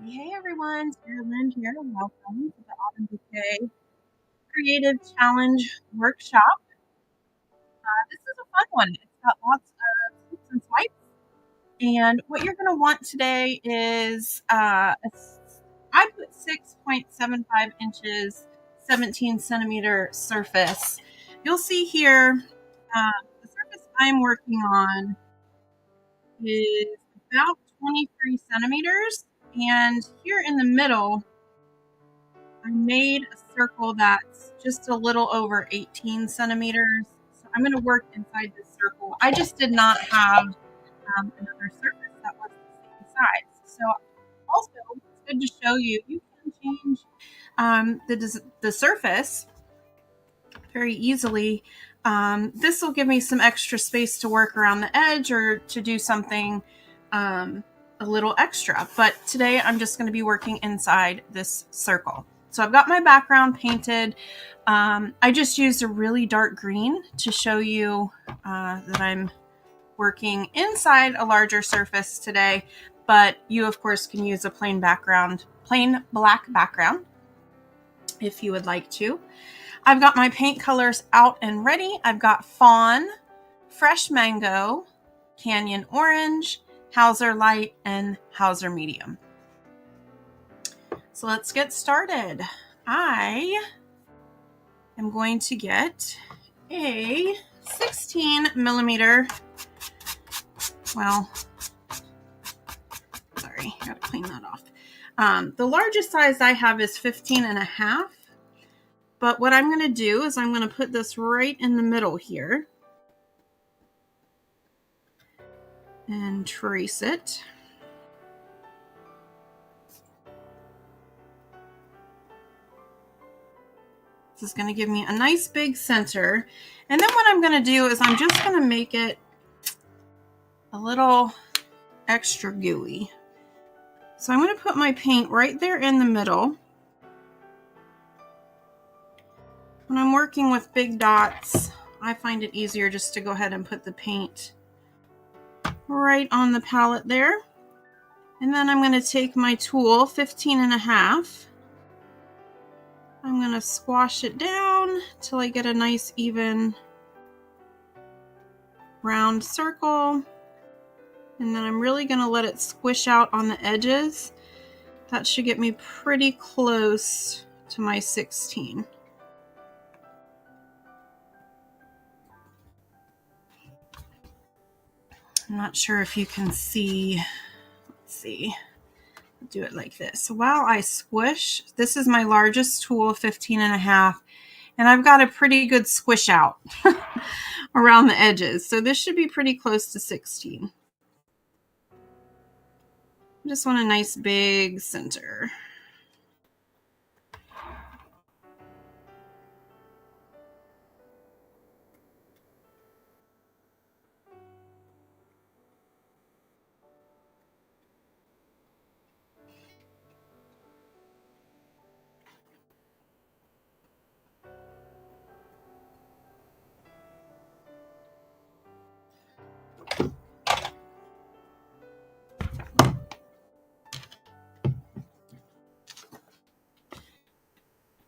Hey everyone, Tara Lynn here. Welcome to the Autumn Bouquet Creative Challenge Workshop. This is a fun one. It's got lots of swoops and swipes. And what you're going to want today is I put 6.75 inches, 17 centimeter surface. You'll see here the surface I'm working on is about 23 centimeters. And here in the middle, I made a circle that's just a little over 18 centimeters. So I'm going to work inside this circle. I just did not have another surface that was the same size. So also, it's good to show you, you can change the surface very easily. This will give me some extra space to work around the edge or to do something a little extra. But today I'm just going to be working inside this circle. So I've got my background painted. I just used a really dark green to show you that I'm working inside a larger surface today, but you of course can use a plain black background if you would like to. I've got my paint colors out and ready. I've got Fawn, Fresh Mango, Canyon Orange, Hauser Light, and Hauser Medium. So let's get started. I am going to get a 16 millimeter, well, sorry, I gotta clean that off. The largest size I have is 15 and a half, but what I'm gonna do is I'm gonna put this right in the middle here and trace it. This is going to give me a nice big center. And then what I'm going to do is I'm just going to make it a little extra gooey. So I'm going to put my paint right there in the middle. When I'm working with big dots, I find it easier just to go ahead and put the paint right on the palette there. And then I'm going to take my tool, 15 and a half. I'm going to squash it down till I get a nice even round circle. And then I'm really going to let it squish out on the edges. That should get me pretty close to my 16. I'm not sure if you can see. Let's see. I'll do it like this. So while I squish, this is my largest tool, 15 and a half, and I've got a pretty good squish out around the edges. So this should be pretty close to 16. I just want a nice big center.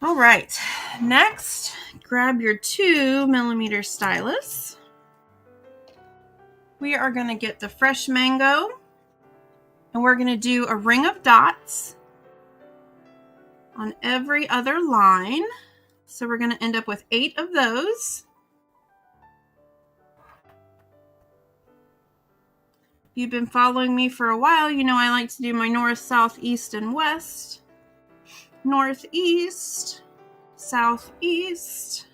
All right, next, grab your 2 millimeter stylus. We are going to get the Fresh Mango, and we're going to do a ring of dots on every other line. So we're going to end up with 8 of those. If you've been following me for a while, you know I like to do my north, south, east, and west. Northeast, southeast,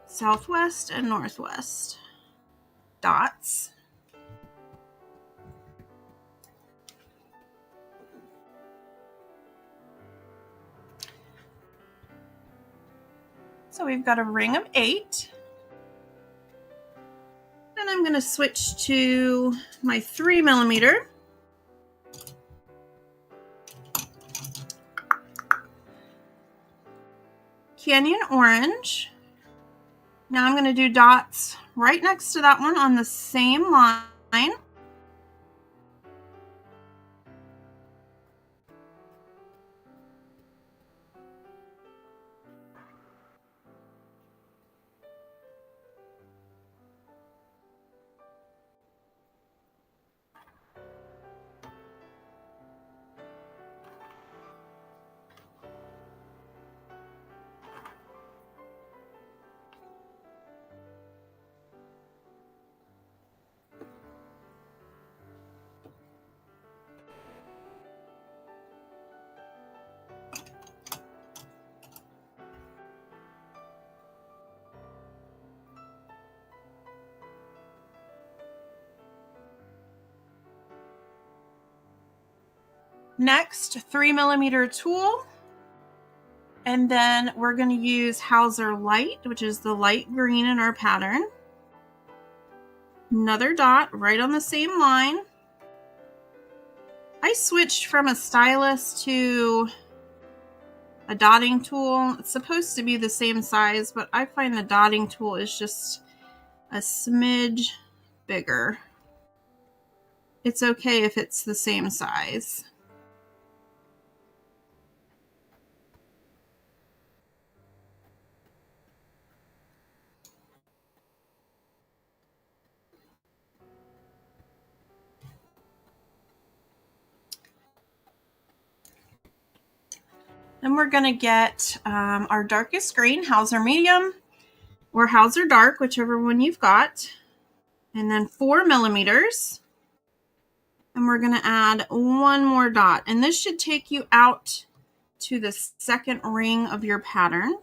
southwest, and northwest dots. So we've got a ring of 8. Then I'm going to switch to my 3 millimeter. Canyon Orange. Now I'm going to do dots right next to that one on the same line. Next, 3mm tool. And then we're going to use Hauser Light, which is the light green in our pattern. Another dot right on the same line. I switched from a stylus to a dotting tool. It's supposed to be the same size, but I find the dotting tool is just a smidge bigger. It's okay if it's the same size. Then we're going to get our darkest green, Hauser Medium, or Hauser Dark, whichever one you've got. And then 4mm. And we're going to add one more dot. And this should take you out to the second ring of your pattern.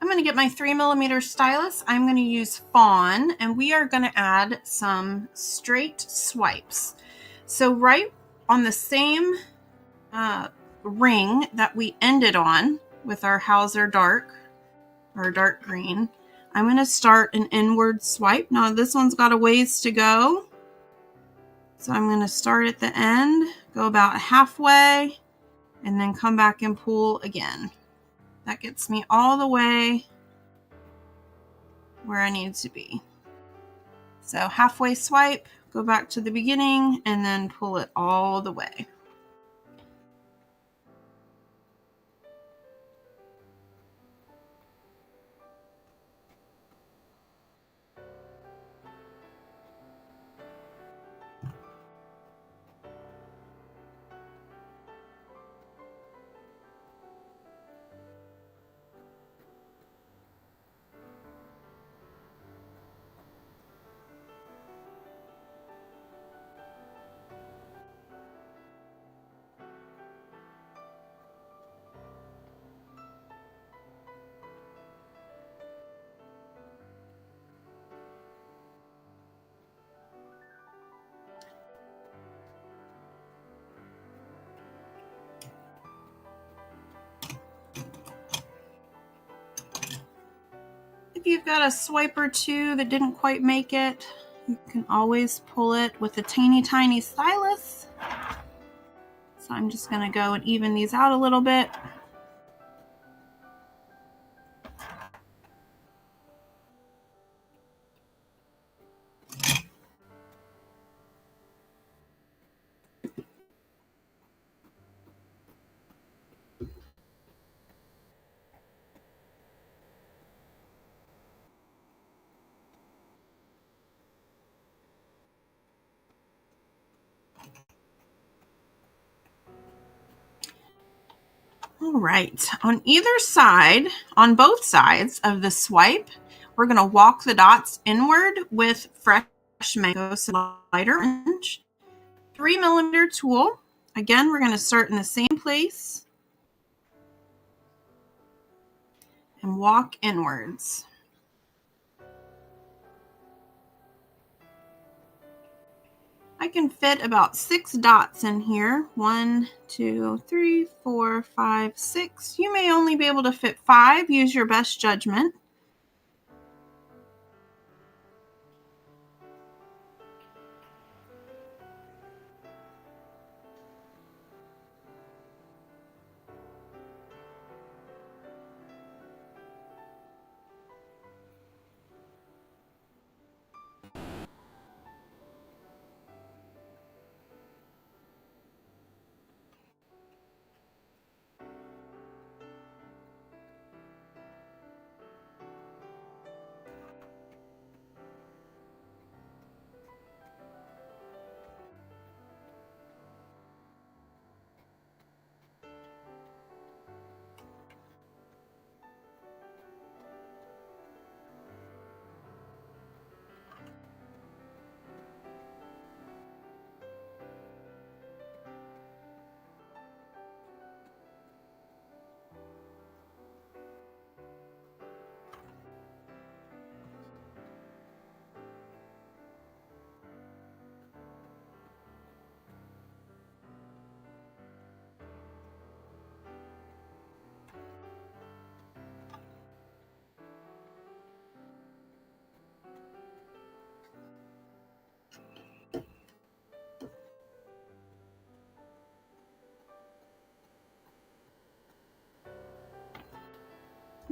I'm going to get my 3mm stylus. I'm going to use Fawn, and we are going to add some straight swipes. So right on the same ring that we ended on with our Hauser Dark, or dark green, I'm going to start an inward swipe. Now this one's got a ways to go, so I'm going to start at the end, go about halfway, and then come back and pull again. That gets me all the way where I need to be. So halfway swipe, go back to the beginning, and then pull it all the way. If you've got a swipe or two that didn't quite make it, you can always pull it with a teeny tiny stylus. So I'm just going to go and even these out a little bit. All right, on either side, on both sides of the swipe, we're going to walk the dots inward with fresh mango, so lighter orange. 3mm tool. Again, we're going to start in the same place and walk inwards. I can fit about 6 dots in here. 1, 2, 3, 4, 5, 6. You may only be able to fit 5. Use your best judgment.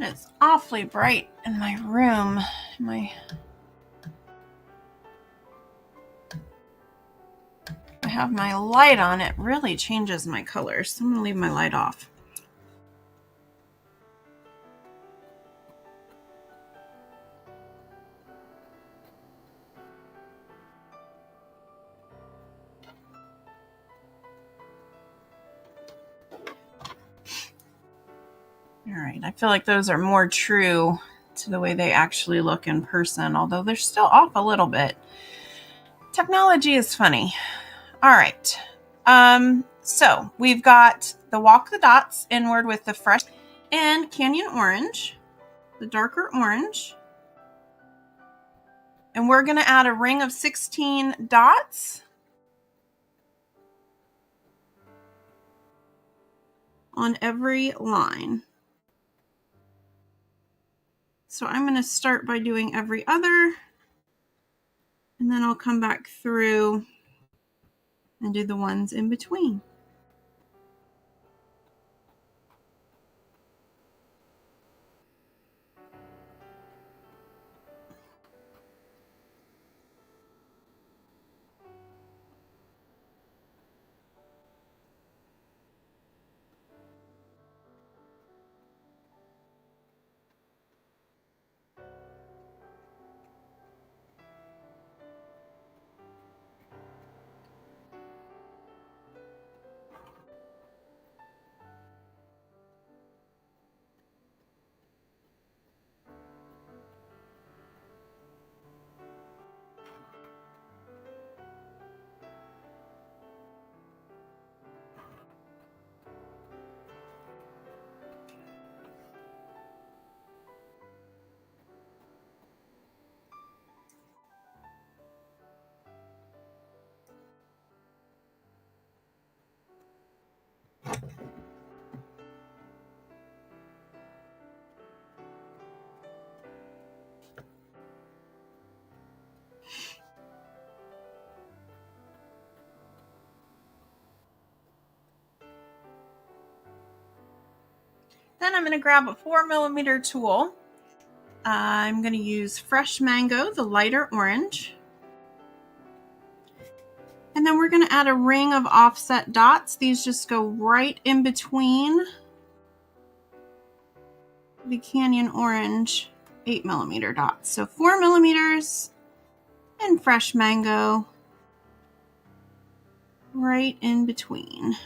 It's awfully bright in my room. I have my light on. It really changes my colors. So I'm going to leave my light off. All right, I feel like those are more true to the way they actually look in person, although they're still off a little bit. Technology is funny. All right. So we've got the Walk the Dots inward with the fresh and Canyon Orange, the darker orange. And we're going to add a ring of 16 dots on every line. So I'm going to start by doing every other, and then I'll come back through and do the ones in between. Then I'm going to grab a 4mm tool. I'm going to use Fresh Mango, the lighter orange. And then we're going to add a ring of offset dots. These just go right in between the Canyon Orange 8mm dots. So 4mm and Fresh Mango right in between.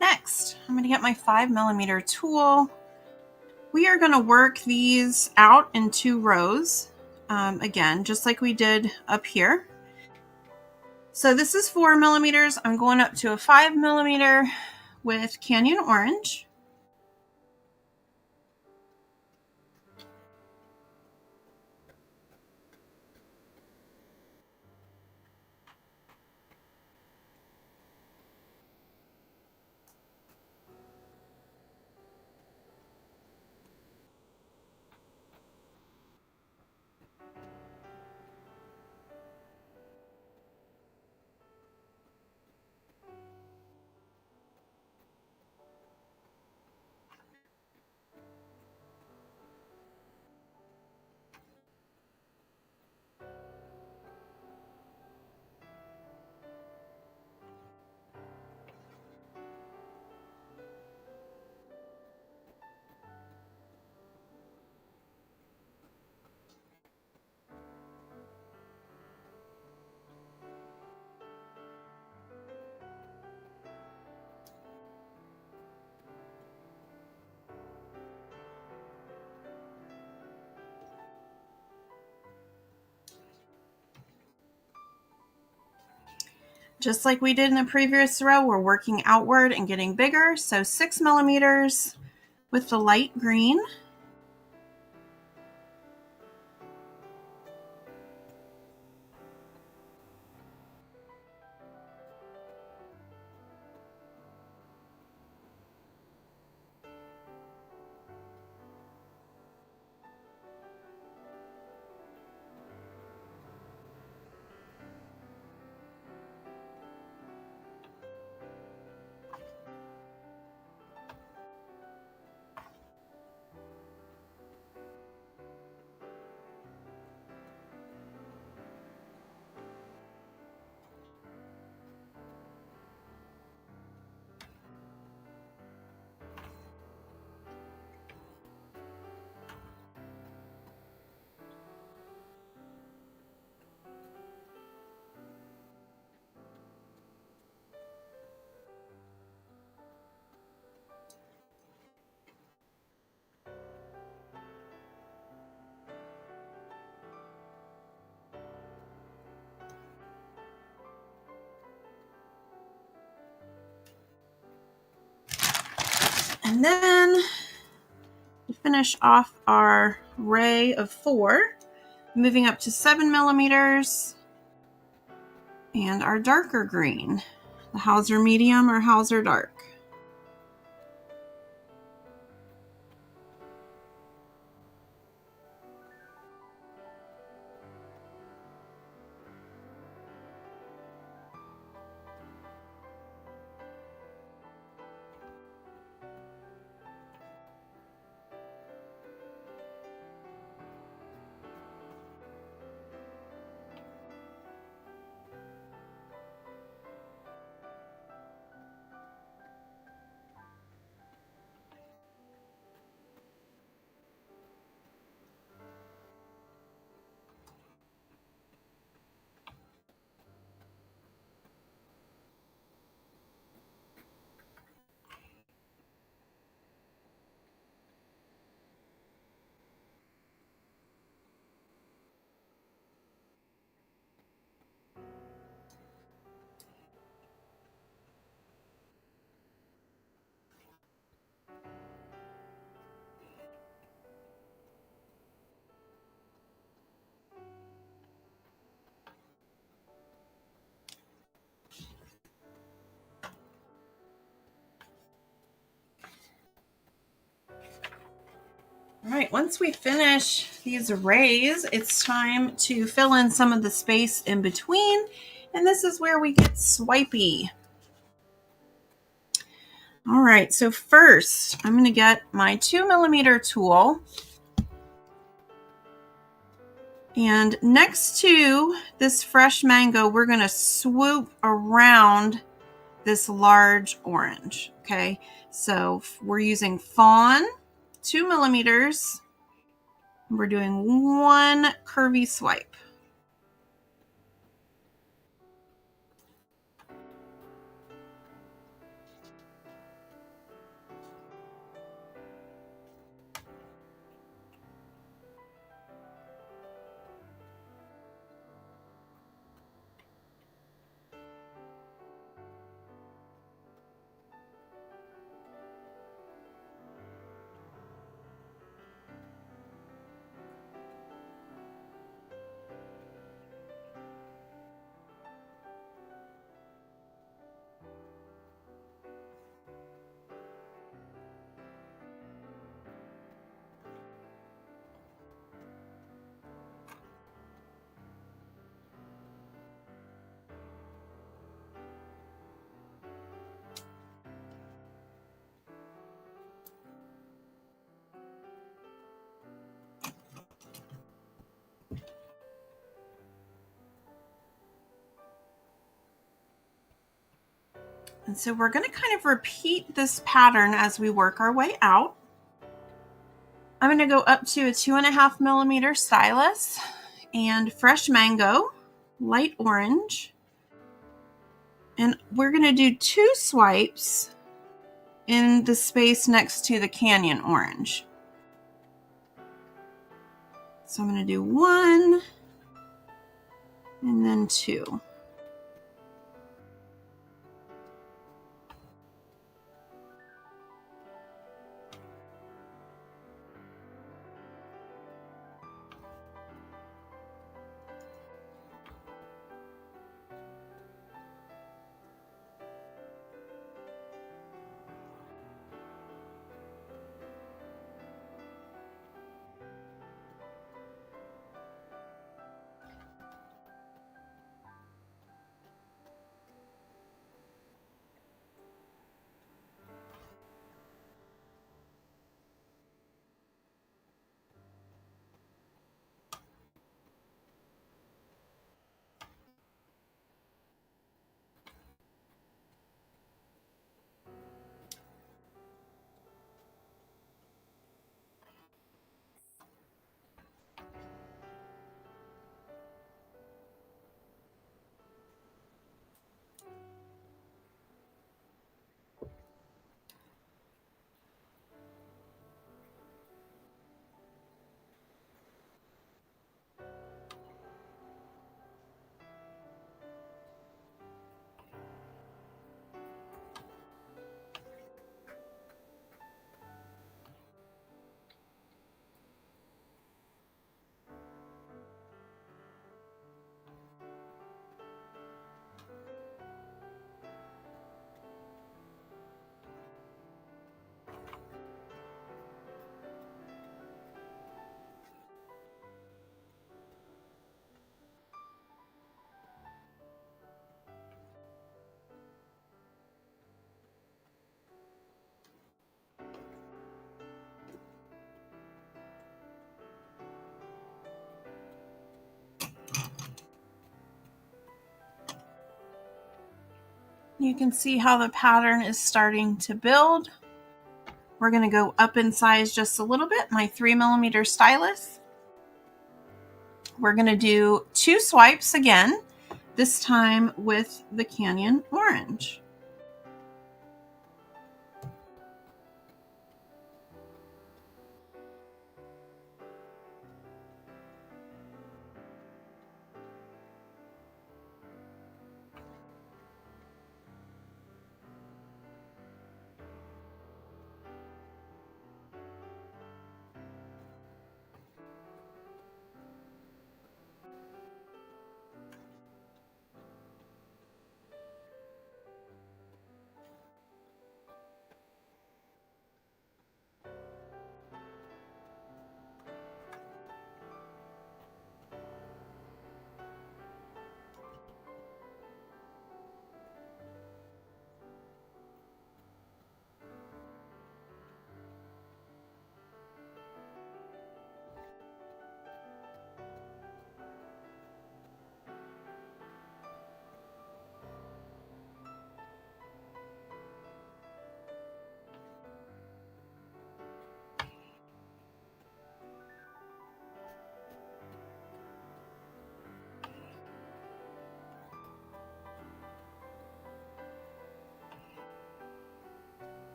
Next, I'm going to get my 5mm tool. We are going to work these out in 2 rows, again, just like we did up here. So this is 4mm. I'm going up to a 5mm with Canyon Orange. Just like we did in the previous row, we're working outward and getting bigger. So 6 millimeters with the light green. And then to finish off our ray of 4, moving up to 7 millimeters and our darker green, the Hauser medium or Hauser dark. All right, once we finish these rays, it's time to fill in some of the space in between. And this is where we get swipey. All right, so first I'm going to get my 2 millimeter tool. And next to this fresh mango, we're going to swoop around this large orange. Okay, so we're using Fawn, 2 millimeters. We're doing 1 curvy swipe. And so we're going to kind of repeat this pattern as we work our way out. I'm going to go up to a 2.5 millimeter stylus and fresh mango, light orange. And we're going to do 2 swipes in the space next to the canyon orange. So I'm going to do 1 and then 2. You can see how the pattern is starting to build. We're going to go up in size just a little bit, my 3mm stylus. We're going to do 2 swipes again, this time with the Canyon Orange.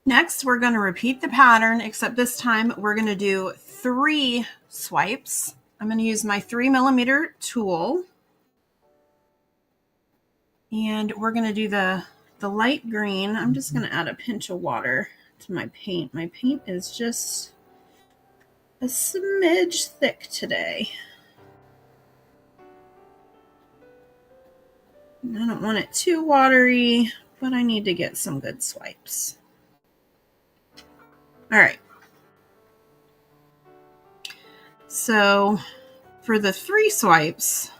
Next, we're going to repeat the pattern, except this time we're going to do 3 swipes. I'm going to use my 3mm tool. And we're going to do the light green. I'm just going to add a pinch of water to my paint. My paint is just a smidge thick today. I don't want it too watery, but I need to get some good swipes. All right. So for the 3 swipes,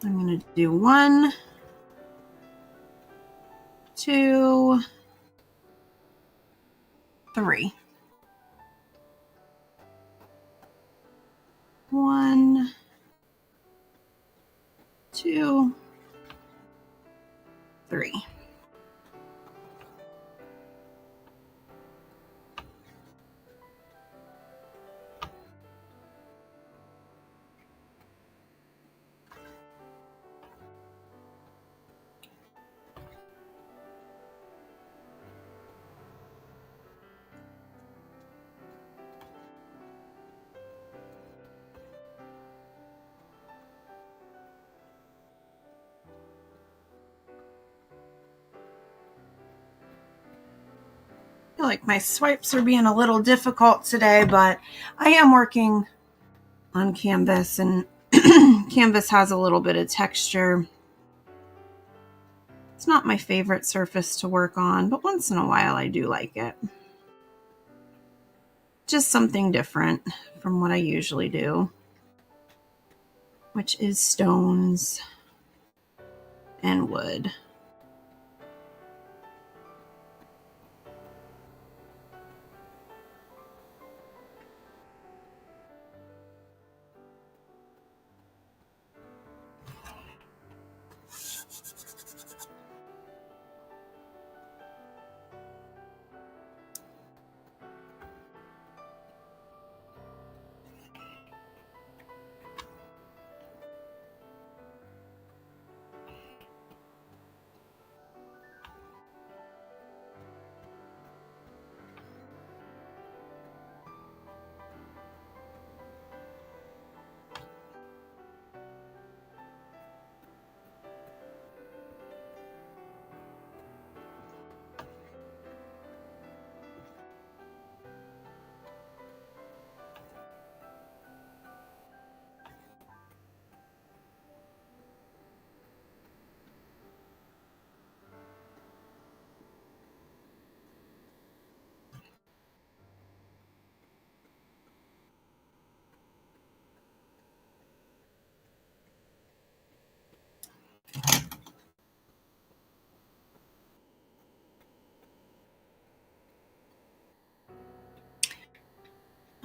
I'm going to do 1, 2, 3. 1, 2, 3. I feel like my swipes are being a little difficult today, but I am working on canvas, and canvas has a little bit of texture. It's not my favorite surface to work on, but once in a while I do like it. Just something different from what I usually do, which is stones and wood.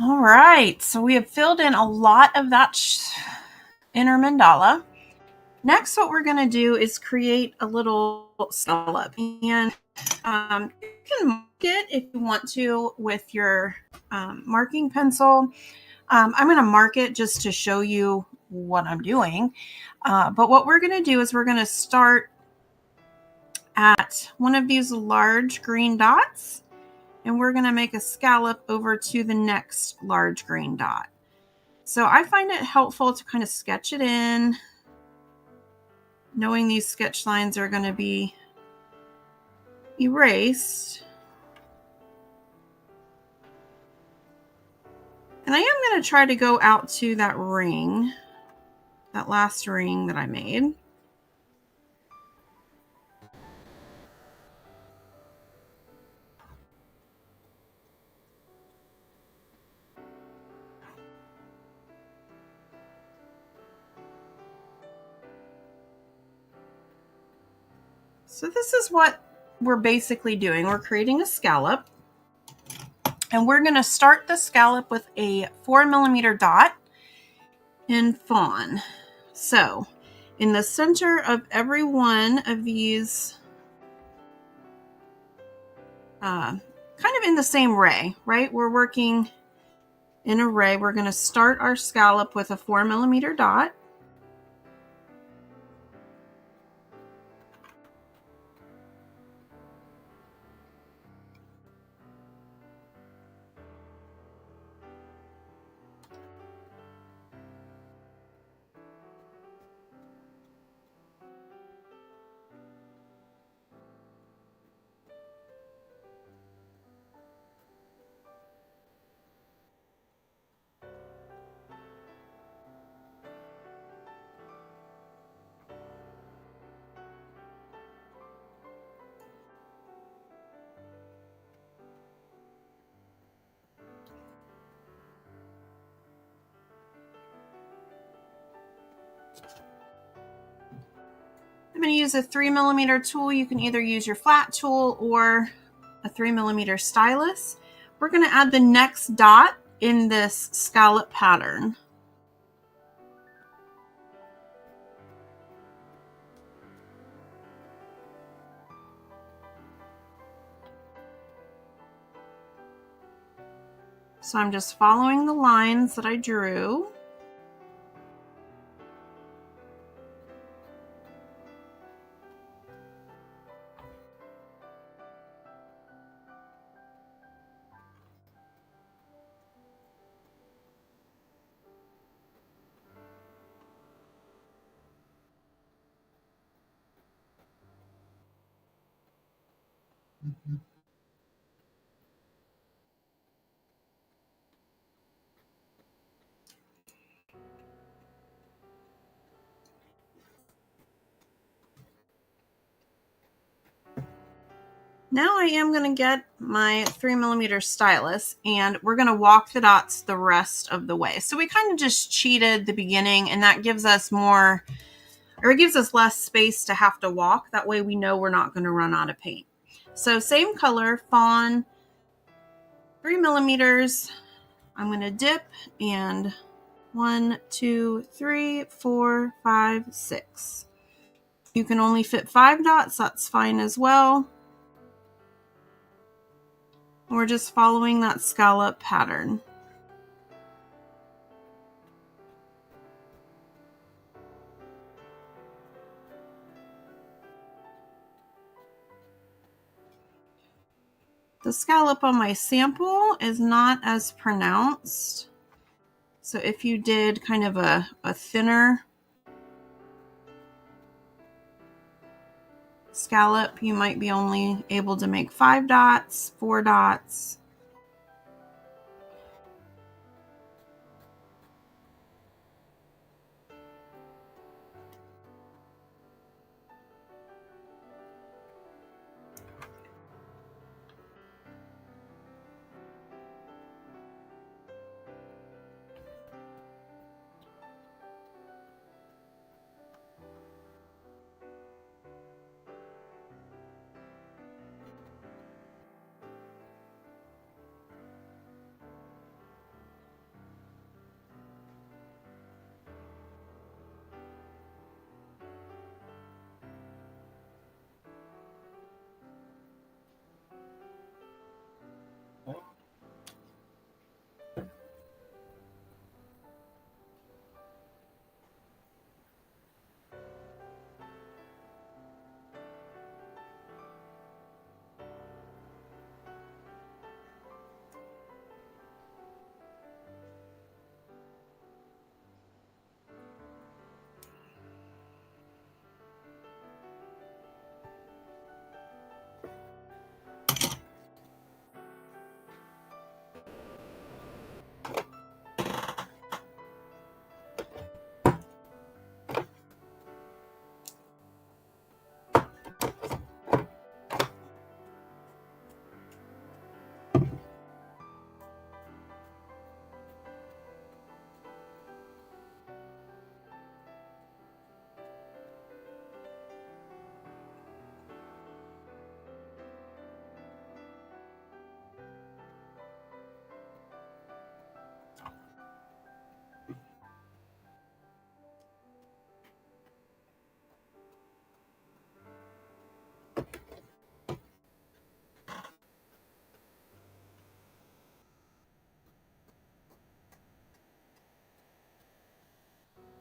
All right, so we have filled in a lot of that inner mandala. Next, what we're going to do is create a little scallop, and you can mark it if you want to with your marking pencil. I'm going to mark it just to show you what I'm doing. But what we're going to do is we're going to start at one of these large green dots, and we're going to make a scallop over to the next large green dot. So I find it helpful to kind of sketch it in, knowing these sketch lines are going to be erased. And I am going to try to go out to that ring, that last ring that I made. So this is what we're basically doing. We're creating a scallop, and we're going to start the scallop with a 4mm dot in Fawn. So in the center of every one of these, kind of in the same ray, right? We're working in a ray. We're going to start our scallop with a 4mm dot. I'm going to use a 3mm tool. You can either use your flat tool or a 3mm stylus. We're going to add the next dot in this scallop pattern. So I'm just following the lines that I drew. Now I am going to get my 3mm stylus, and we're going to walk the dots the rest of the way. So we kind of just cheated the beginning, and that gives us more, or it gives us less space to have to walk. That way we know we're not going to run out of paint. So same color, Fawn, 3mm. I'm going to dip, and 1, 2, 3, 4, 5, 6. You can only fit 5 dots. That's fine as well. We're just following that scallop pattern. The scallop on my sample is not as pronounced. So if you did kind of a thinner scallop, you might be only able to make 5 dots, 4 dots.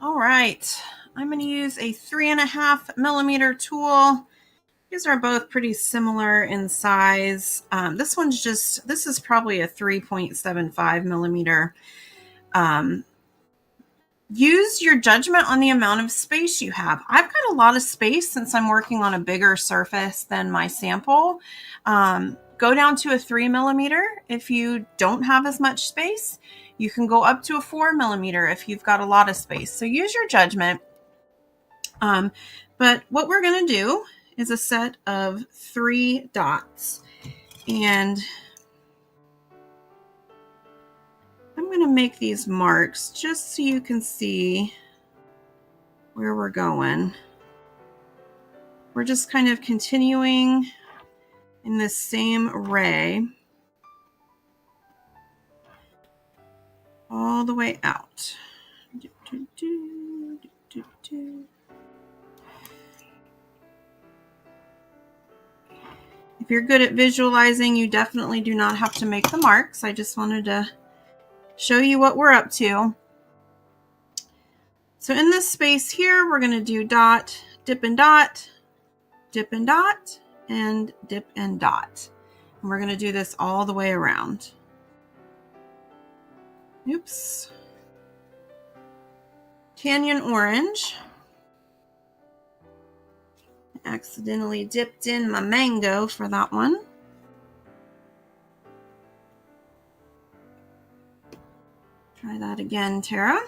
All right, I'm going to use a 3.5 millimeter tool. These are both pretty similar in size. This is probably a 3.75 millimeter. Use your judgment on the amount of space you have. I've got a lot of space since I'm working on a bigger surface than my sample. Go down to a 3 millimeter if you don't have as much space. You can go up to a 4 millimeter if you've got a lot of space. So use your judgment. But what we're going to do is a set of 3 dots. And I'm going to make these marks just so you can see where we're going. We're just kind of continuing in this same array all the way out. If you're good at visualizing, you definitely do not have to make the marks. I just wanted to show you what we're up to. So in this space here, we're going to do dot, dip and dot, dip and dot, and dip and dot. And we're going to do this all the way around. Oops. Canyon orange. Accidentally dipped in my mango for that one. Try that again, Tara.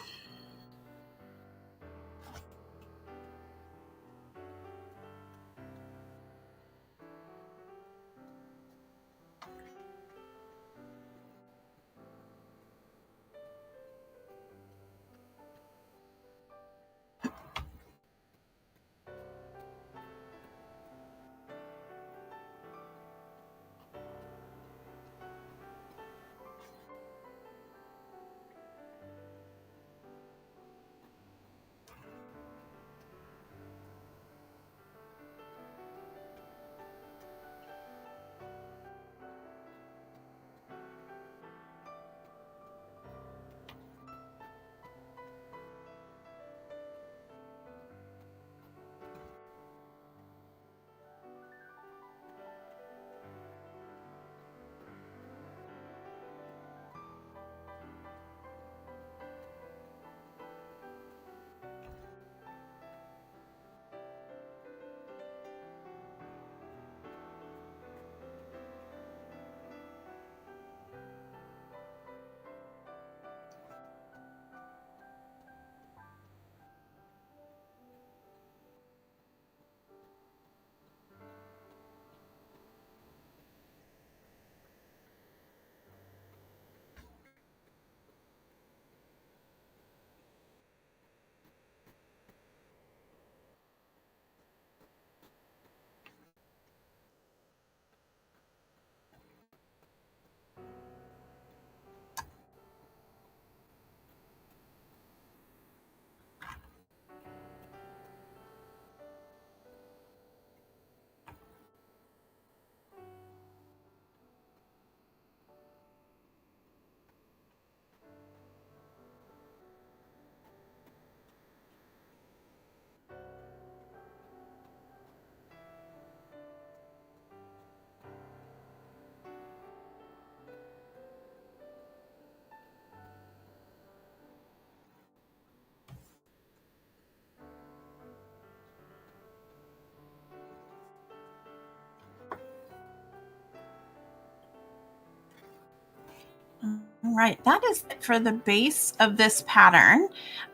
All right, that is it for the base of this pattern.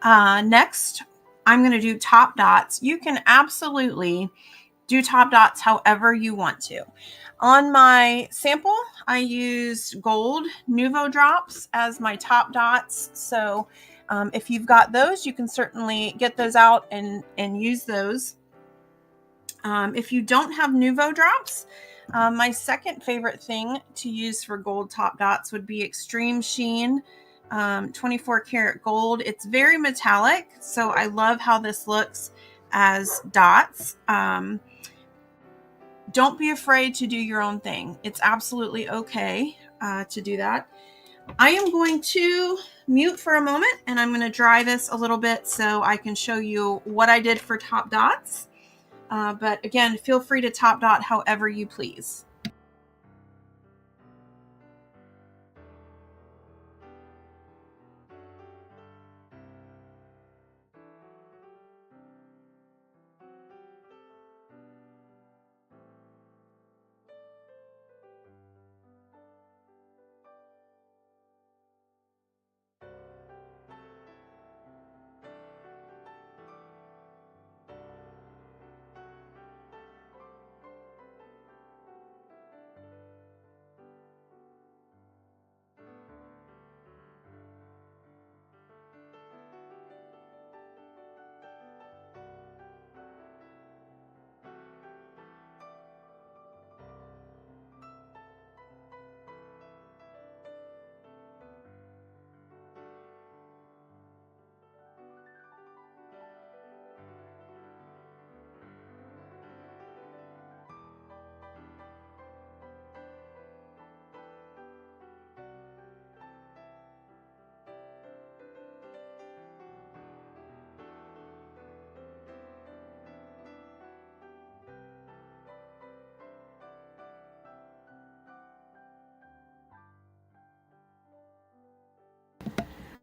Next, I'm going to do top dots. You can absolutely do top dots however you want to. On my sample, I used gold Nuvo drops as my top dots. So if you've got those, you can certainly get those out and use those. If you don't have Nuvo drops, my second favorite thing to use for gold top dots would be Extreme Sheen 24 karat gold. It's very metallic, so I love how this looks as dots. Don't be afraid to do your own thing. It's absolutely okay to do that. I am going to mute for a moment, and I'm going to dry this a little bit so I can show you what I did for top dots. But again, feel free to top dot however you please.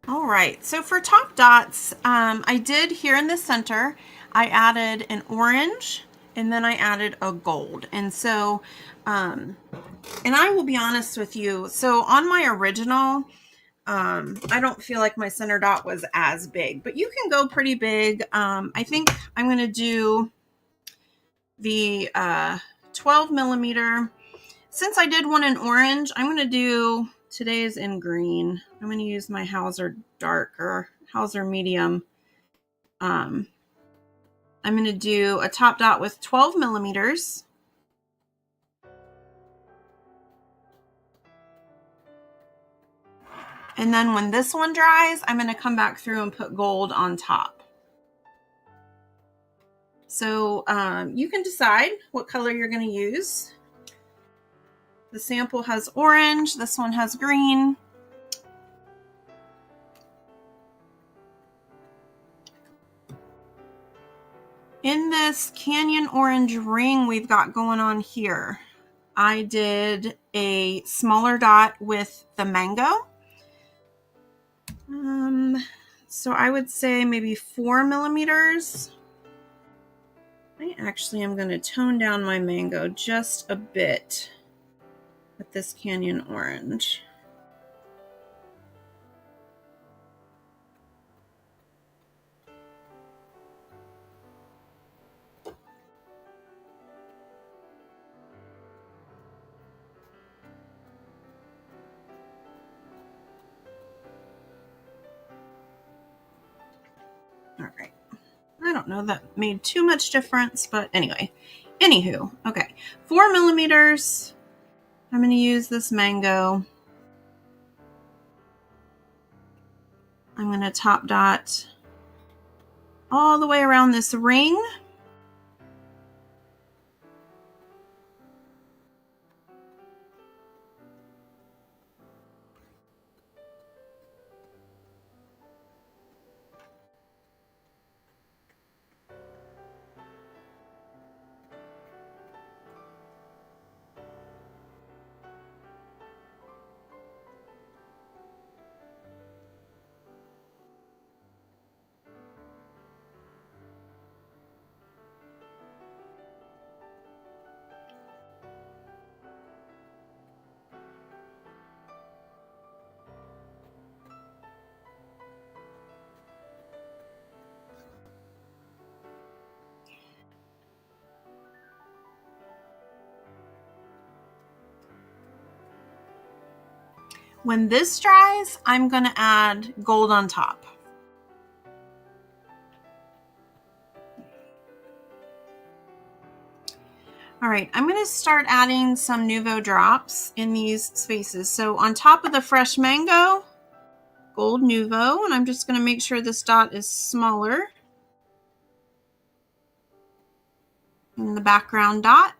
All right, so for top dots, I did here in the center, I added an orange and then I added a gold. And so, and I will be honest with you, so on my original, I don't feel like my center dot was as big, but you can go pretty big. I think I'm going to do the 12 millimeter. Since I did one in orange, I'm going to do, today is in green. I'm going to use my Hauser dark or Hauser medium. I'm going to do a top dot with 12 millimeters. And then when this one dries, I'm going to come back through and put gold on top. So you can decide what color you're going to use. The sample has orange. This one has green. In this canyon orange ring we've got going on here, I did a smaller dot with the mango. So I would say maybe 4 millimeters. I actually am going to tone down my mango just a bit with this canyon orange. All right. I don't know, that made too much difference, but anyway. Anywho, okay. 4 millimeters. I'm going to use this mango. I'm going to top dot all the way around this ring. When this dries, I'm going to add gold on top. All right, I'm going to start adding some Nuvo drops in these spaces. So on top of the fresh mango, gold Nuvo, and I'm just going to make sure this dot is smaller than the background dot.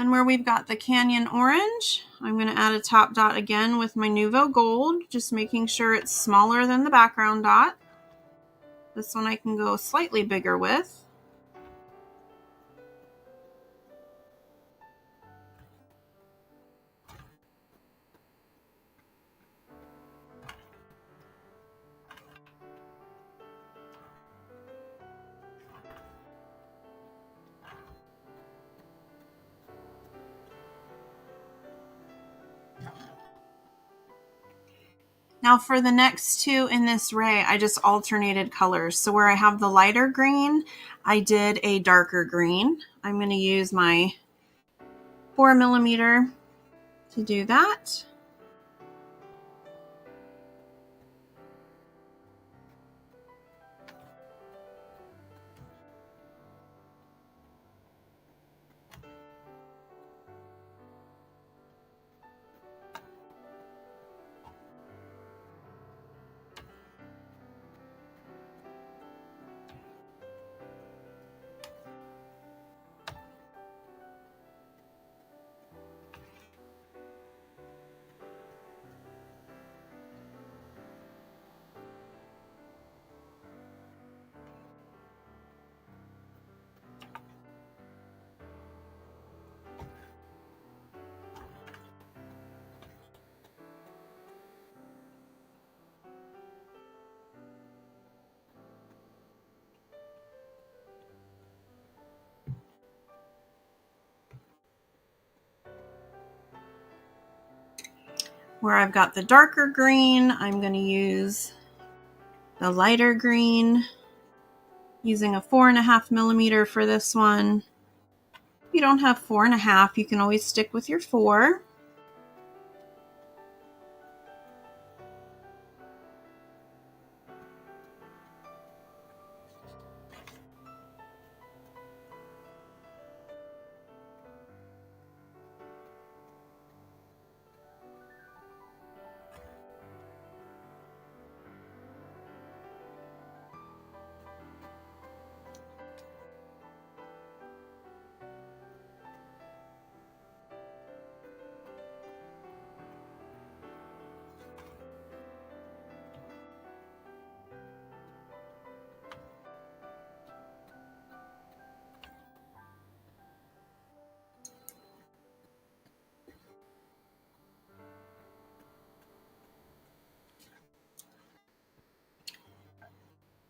And where we've got the Canyon Orange, I'm going to add a top dot again with my Nuvo Gold, just making sure it's smaller than the background dot. This one I can go slightly bigger with. Now for the next two in this ray, I just alternated colors. So where I have the lighter green, I did a darker green. I'm going to use my 4mm to do that. Where I've got the darker green, I'm going to use the lighter green, using a 4.5mm for this one. If you don't have 4.5, you can always stick with your 4.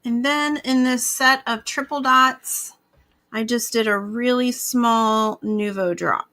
And then in this set of triple dots, I just did a really small nuvo drop.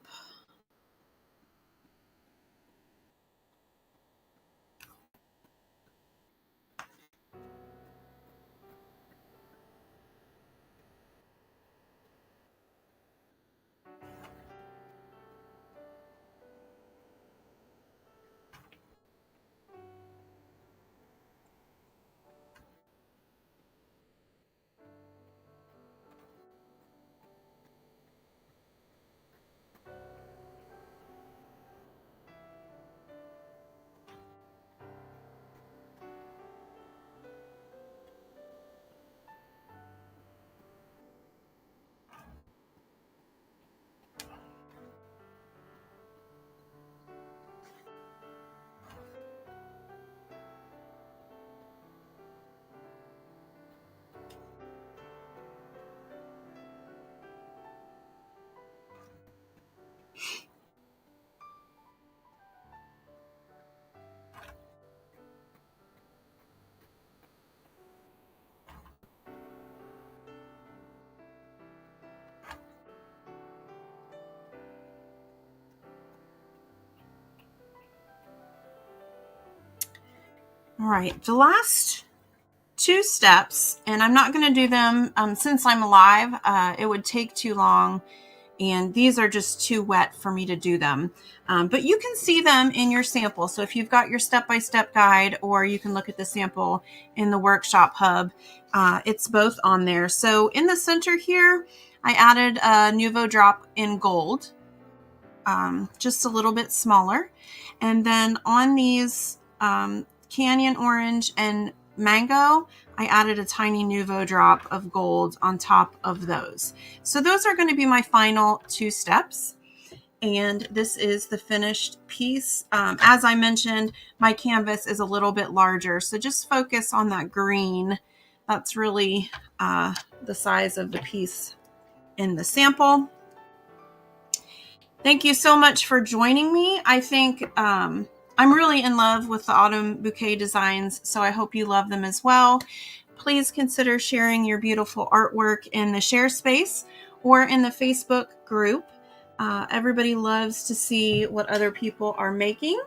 All right, the last two steps, and I'm not going to do them since I'm live. It would take too long, and these are just too wet for me to do them. But you can see them in your sample. So if you've got your step-by-step guide, or you can look at the sample in the workshop hub, it's both on there. So in the center here, I added a nuvo drop in gold, just a little bit smaller. And then on these Canyon Orange and Mango, I added a tiny nuvo drop of gold on top of those. So those are going to be my final two steps. And this is the finished piece. As I mentioned, my canvas is a little bit larger, so just focus on that green. That's really the size of the piece in the sample. Thank you so much for joining me. I think I'm really in love with the autumn bouquet designs, so I hope you love them as well. Please consider sharing your beautiful artwork in the share space or in the Facebook group. Everybody loves to see what other people are making.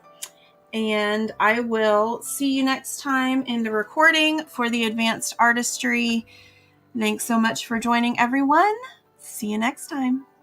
And I will see you next time in the recording for the advanced artistry. Thanks so much for joining, everyone. See you next time.